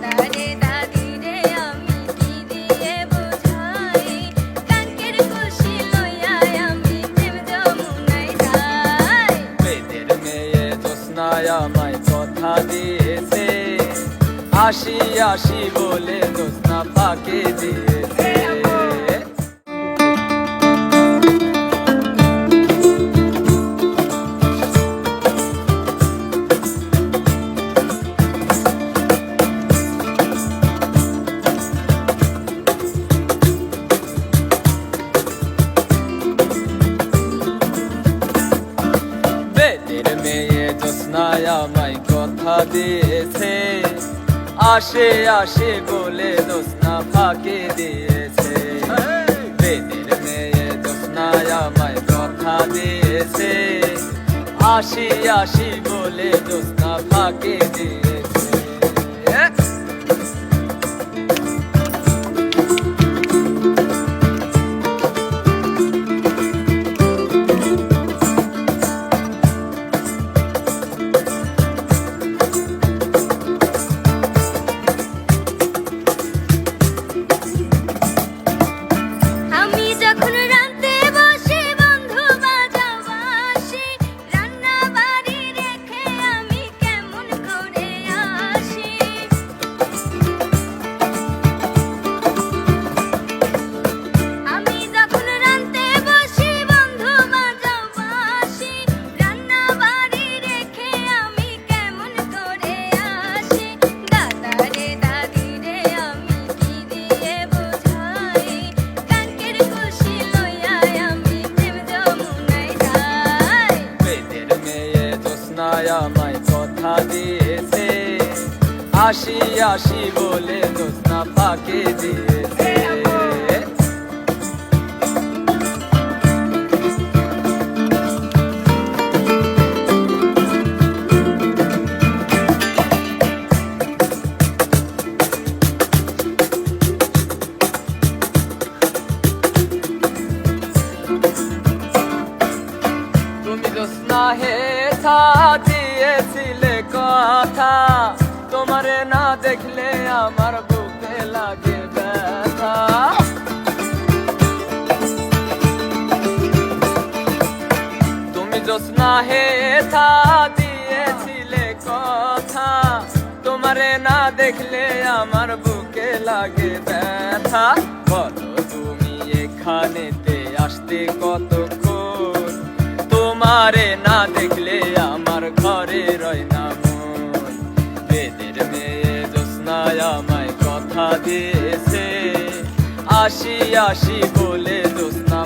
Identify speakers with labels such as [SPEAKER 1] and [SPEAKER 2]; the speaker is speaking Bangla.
[SPEAKER 1] দাদারে দাদিরে আমি কি দিয়ে বুঝাই, কাঙ্কের খুশি লইয়া আমি প্রেম যমুনায় যাই।
[SPEAKER 2] বেদের মেয়ে জ্যোৎস্নায় আমায় কথা দিয়েছে, আসি আসি বলে জ্যোৎস্না ফাঁকে দিয়েছে। বেদের মেয়ে জ্যোৎস্নায় আমায় কথা দিয়েছে, আসে আসে বলে জ্যোৎস্না ফাঁকে দিয়েছে। বেদের মেয়ে জ্যোৎস্নায় আমায় কথা দিয়েছে, আসি আসি বলে জ্যোৎস্না ফাঁকে দিয়েছে।
[SPEAKER 1] আমি যখন রাঁধতে বসি বন্ধু বাজাও বাঁশি, রান্না বাড়ি রেখে আমি কেমন করে আসি। আমি যখন রাঁধতে বসি বন্ধু বাজাও বাঁশি, রান্না বাড়ি রেখে আমি কেমন করে আসি। দাদারে দাদিরে আমি কি দিয়ে বুঝাই, কাঙ্কের খুশি লইয়া আমি প্রেম যমুনায় যাই।
[SPEAKER 2] বেদের মেয়ে জ্যোৎস্নায় আমায় কথা দিয়েছে, আসি আসি বলে জ্যোৎস্না ফাঁকে দিয়েছে। তুমি জ্যোৎস্না হে থা দিয়েছিলে কথা, তোমারে না দেখলে আমার বুকে লাগে ব্যথা। তুমি জ্যোৎস্না হে থা দিয়েছিলে কথা, তোমারে না দেখলে আমার বুকে লাগে ব্যথা। বলো তুমি এখানেতে আসতে কতক্ষণ, তোমারে না দেখলে আমার ঘরে রয় না মন। বেদের মেয়ে জ্যোৎস্নায় আমায় কথা দিয়েছে, আসি আসি বলে জ্যোৎস্না